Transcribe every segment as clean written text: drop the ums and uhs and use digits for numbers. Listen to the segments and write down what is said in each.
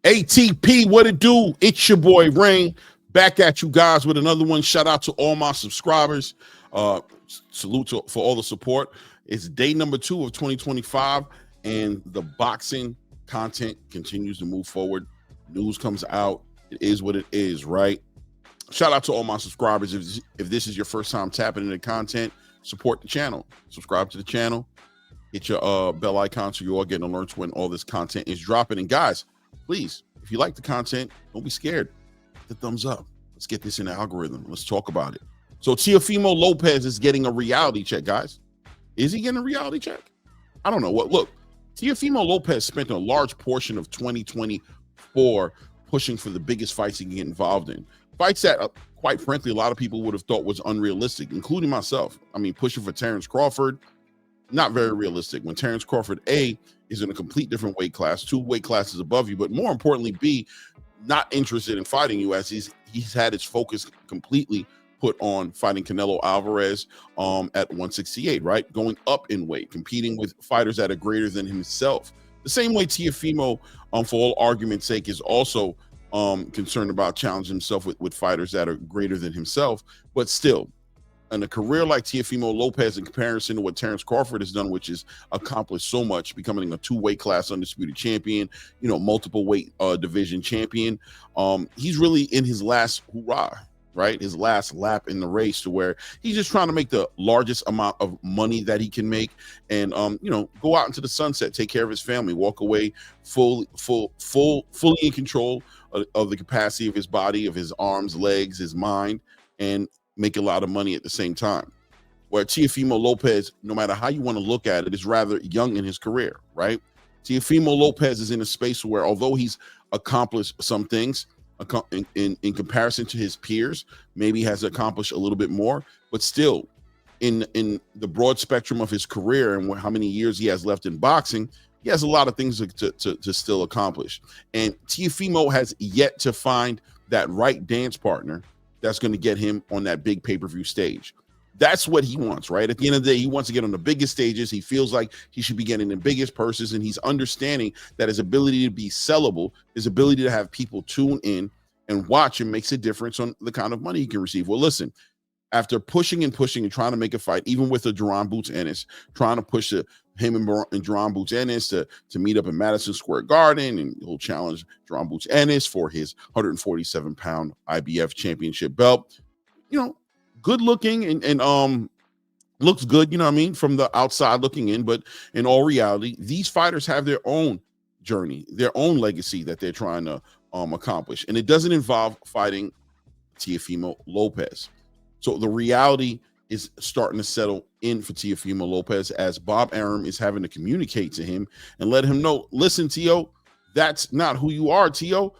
ATP, what it do? It's your boy Rain, back at you guys with another one. Shout out to all my subscribers. Salute for all the support. It's day number 2 of 2025, and the boxing content continues to move forward. News comes out. It is what it is, right? Shout out to all my subscribers. If this is your first time tapping into content, support the channel. Subscribe to the channel. Hit your bell icon so you all getting alerts when all this content is dropping. And guys, please, if you like the content, don't be scared. Hit the thumbs up. Let's get this in the algorithm. Let's talk about it. So Teofimo Lopez is getting a reality check, guys. Is he getting a reality check? I don't know. Look, Teofimo Lopez spent a large portion of 2024 pushing for the biggest fights he can get involved in. Fights that, quite frankly, a lot of people would have thought was unrealistic, including myself. I mean, pushing for Terrence Crawford, not very realistic. When Terrence Crawford, A, is in a complete different weight class, 2 weight classes above you, but more importantly, B, not interested in fighting you, as he's had his focus completely put on fighting Canelo Alvarez at 168, right? Going up in weight, competing with fighters that are greater than himself. The same way Teofimo, for all argument's sake, is also concerned about challenging himself with fighters that are greater than himself, but still, in a career like Teofimo Lopez, in comparison to what Terrence Crawford has done, which is accomplished so much, becoming a 2 weight class undisputed champion, multiple weight division champion, he's really in his last hurrah, right? His last lap in the race, to where he's just trying to make the largest amount of money that he can make, and go out into the sunset, take care of his family, walk away fully in control of the capacity of his body, of his arms, legs, his mind, and make a lot of money at the same time. Where Teofimo Lopez, no matter how you want to look at it, is rather young in his career, right? Teofimo Lopez is in a space where, although he's accomplished some things in comparison to his peers, maybe has accomplished a little bit more, but still, in the broad spectrum of his career and how many years he has left in boxing, he has a lot of things to still accomplish. And Teofimo has yet to find that right dance partner that's going to get him on that big pay-per-view stage. That's what he wants, right? At the end of the day, he wants to get on the biggest stages. He feels like he should be getting the biggest purses, and he's understanding that his ability to be sellable, his ability to have people tune in and watch him, makes a difference on the kind of money he can receive. Well, listen, after pushing and trying to make a fight, even with a Duran Boots Ennis, trying to push him and Duran Boots Ennis to meet up in Madison Square Garden, and he'll challenge Duran Boots Ennis for his 147-pound IBF championship belt. Good looking and looks good, from the outside looking in, but in all reality, these fighters have their own journey, their own legacy that they're trying to accomplish, and it doesn't involve fighting Teofimo Lopez. So the reality is starting to settle in for Teofimo Lopez, as Bob Arum is having to communicate to him and let him know, listen, Teo, that's not who you are, Teo.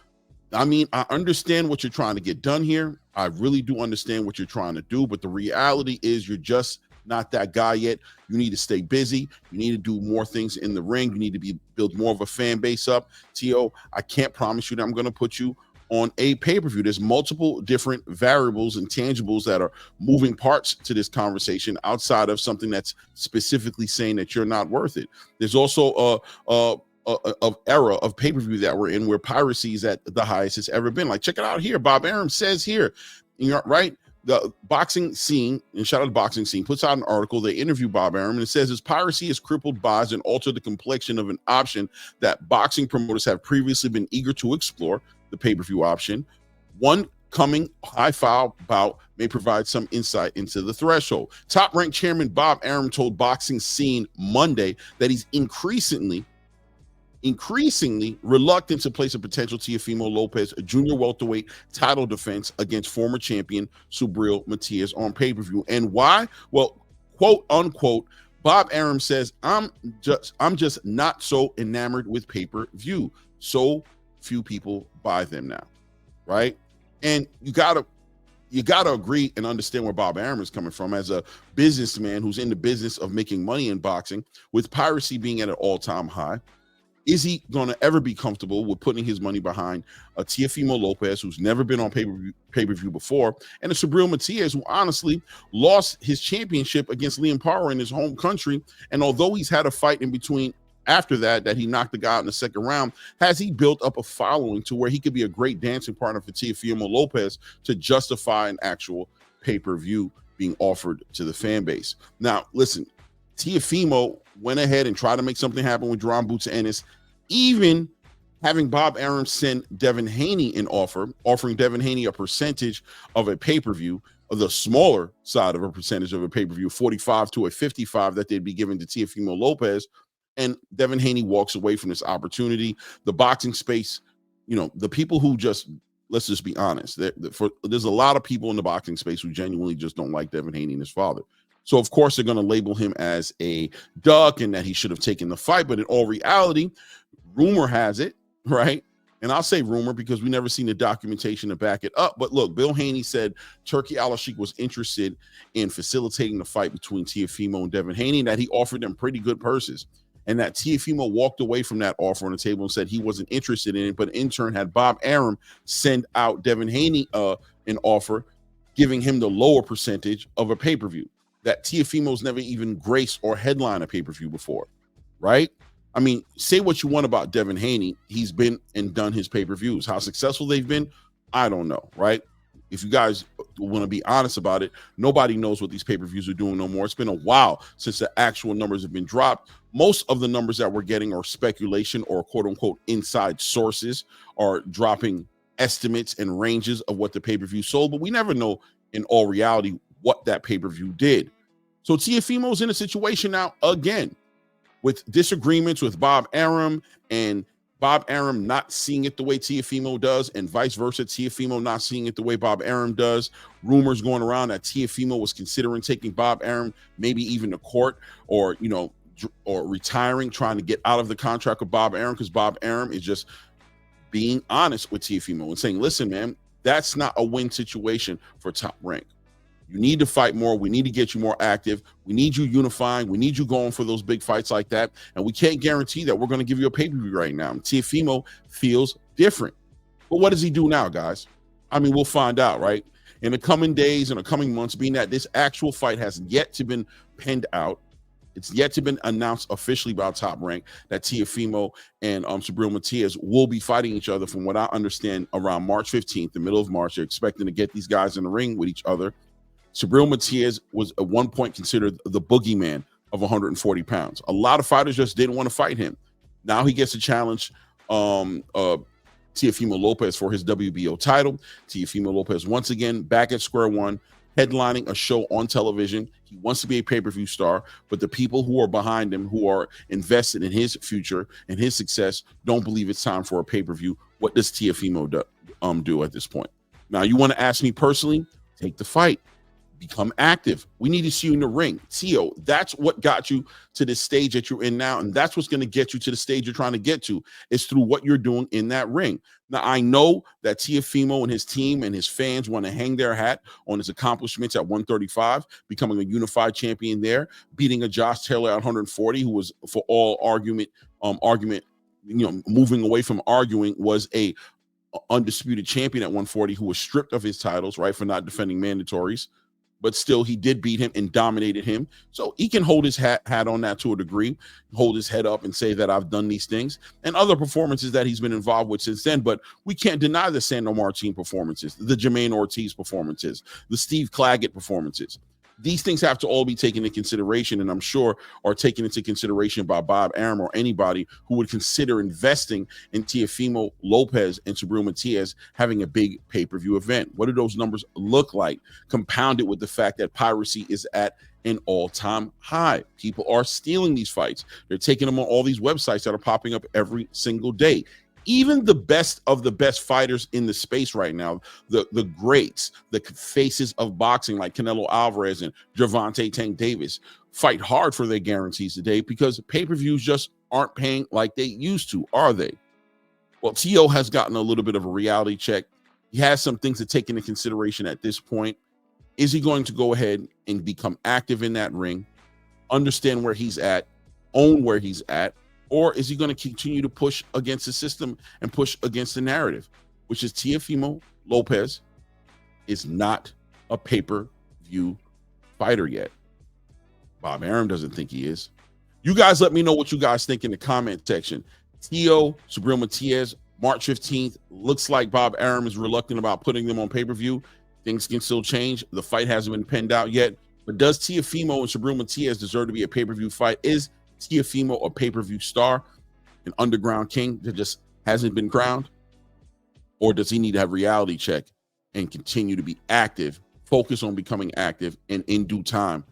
I mean, I understand what you're trying to get done here. I really do understand what you're trying to do, but the reality is you're just not that guy yet. You need to stay busy. You need to do more things in the ring. You need to build more of a fan base up. Teo, I can't promise you that I'm going to put you on a pay-per-view. There's multiple different variables and tangibles that are moving parts to this conversation outside of something that's specifically saying that you're not worth it. There's also a era of pay-per-view that we're in where piracy is at the highest it's ever been. Like, check it out here. Bob Arum says here, right? The boxing scene, and shout out to boxing scene, puts out an article. They interview Bob Arum, and it says, as piracy has crippled buys and altered the complexion of an option that boxing promoters have previously been eager to explore, the pay-per-view option, one coming high-file bout may provide some insight into the threshold. Top-ranked chairman Bob Arum told Boxing Scene Monday that he's increasingly reluctant to place a potential Teofimo Lopez, a junior welterweight title defense against former champion Subriel Matias on pay-per-view. And why? Well, quote unquote, Bob Arum says, I'm just not so enamored with pay-per-view. So few people buy them now, right? And you gotta you got to agree and understand where Bob Arum is coming from as a businessman who's in the business of making money in boxing, with piracy being at an all-time high. Is he going to ever be comfortable with putting his money behind a Teofimo Lopez, who's never been on pay-per-view before, and a Subriel Matias, who honestly lost his championship against Liam Power in his home country? And although he's had a fight in between after that he knocked the guy out in the second round, has he built up a following to where he could be a great dancing partner for Teofimo Lopez to justify an actual pay-per-view being offered to the fan base? Now, listen, Teofimo went ahead and tried to make something happen with Jerome Boots Ennis, even having Bob Arum send Devin Haney an offer, offering Devin Haney a percentage of a pay-per-view, of the smaller side of a percentage of a pay-per-view, 45 to a 55 that they'd be giving to Teofimo Lopez. And Devin Haney walks away from this opportunity. The boxing space, the people who just, let's just be honest, there's a lot of people in the boxing space who genuinely just don't like Devin Haney and his father. So, of course, they're going to label him as a duck and that he should have taken the fight. But in all reality, rumor has it, right? And I'll say rumor because we never seen the documentation to back it up. But look, Bill Haney said Turki Al-Sheikh was interested in facilitating the fight between Teofimo and Devin Haney, and that he offered them pretty good purses. And that Teofimo walked away from that offer on the table and said he wasn't interested in it. But in turn, had Bob Arum send out Devin Haney an offer, giving him the lower percentage of a pay-per-view that Teofimo's never even graced or headlined a pay-per-view before, right? I mean, say what you want about Devin Haney. He's been and done his pay-per-views. How successful they've been, I don't know, right? If you guys want to be honest about it, nobody knows what these pay-per-views are doing no more. It's been a while since the actual numbers have been dropped. Most of the numbers that we're getting are speculation or quote-unquote inside sources are dropping estimates and ranges of what the pay-per-view sold, but we never know in all reality what that pay-per-view did. So Teofimo's in a situation now again with disagreements with Bob Arum, and Bob Arum not seeing it the way Teofimo does, and vice versa, Teofimo not seeing it the way Bob Arum does. Rumors going around that Teofimo was considering taking Bob Arum maybe even to court, or or retiring, trying to get out of the contract with Bob Arum, because Bob Arum is just being honest with Teofimo and saying, listen, man, that's not a win situation for Top Rank. You need to fight more. We need to get you more active. We need you unifying. We need you going for those big fights like that. And we can't guarantee that we're going to give you a pay-per-view right now. And Teofimo feels different. But what does he do now, guys? I mean, we'll find out, right? In the coming days and the coming months, being that this actual fight has yet to been penned out. It's yet to been announced officially by Top Rank that Teofimo and Subriel Matias will be fighting each other, from what I understand, around March 15th, the middle of March. They're expecting to get these guys in the ring with each other. Subriel Matias was at one point considered the boogeyman of 140 pounds. A lot of fighters just didn't want to fight him. Now he gets to challenge Teofimo Lopez for his WBO title. Teofimo Lopez once again back at square one, headlining a show on television. He wants to be a pay-per-view star, but the people who are behind him, who are invested in his future and his success, don't believe it's time for a pay-per-view. What does Teofimo do at this point? Now, you want to ask me personally, take the fight. Become active. We need to see you in the ring. Teo, that's what got you to the stage that you're in now, and that's what's going to get you to the stage you're trying to get to, is through what you're doing in that ring. Now, I know that Teofimo and his team and his fans want to hang their hat on his accomplishments at 135, becoming a unified champion there, beating a Josh Taylor at 140, who was, for all argument, moving away from arguing, was a undisputed champion at 140 who was stripped of his titles, right, for not defending mandatories. But still, he did beat him and dominated him. So he can hold his hat on that to a degree, hold his head up and say that I've done these things, and other performances that he's been involved with since then. But we can't deny the Sandro Martin performances, the Jermaine Ortiz performances, the Steve Claggett performances. These things have to all be taken into consideration, and I'm sure are taken into consideration by Bob Arum or anybody who would consider investing in Teofimo Lopez and Subriel Matias having a big pay-per-view event. What do those numbers look like? Compounded with the fact that piracy is at an all-time high. People are stealing these fights. They're taking them on all these websites that are popping up every single day. Even the best of the best fighters in the space right now, the greats, the faces of boxing like Canelo Alvarez and Gervonta Tank Davis, fight hard for their guarantees today because pay-per-views just aren't paying like they used to, are they? Well, Teo has gotten a little bit of a reality check. He has some things to take into consideration at this point. Is he going to go ahead and become active in that ring, understand where he's at, own where he's at, or is he going to continue to push against the system and push against the narrative, which is Teofimo Lopez is not a pay-per-view fighter yet. Bob Arum doesn't think he is. You guys let me know what you guys think in the comment section. Teo, Subriel Matias, March 15th. Looks like Bob Arum is reluctant about putting them on pay-per-view. Things can still change. The fight hasn't been penned out yet. But does Teofimo and Subriel Matias deserve to be a pay-per-view fight? Is Teofimo a pay-per-view star, an underground king that just hasn't been crowned? Or does he need to have reality check and continue to be active, focus on becoming active, and in due time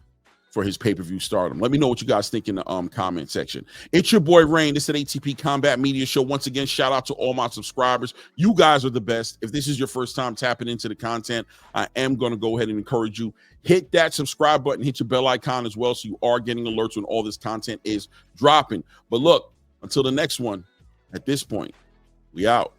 for his pay-per-view stardom? Let me know what you guys think in the comment section. It's your boy Rain. This is an ATP Combat Media Show. Once again, shout out to all my subscribers. You guys are the best. If this is your first time tapping into the content, I am going to go ahead and encourage you. Hit that subscribe button, hit your bell icon as well, so you are getting alerts when all this content is dropping. But look, until the next one, at this point, we out.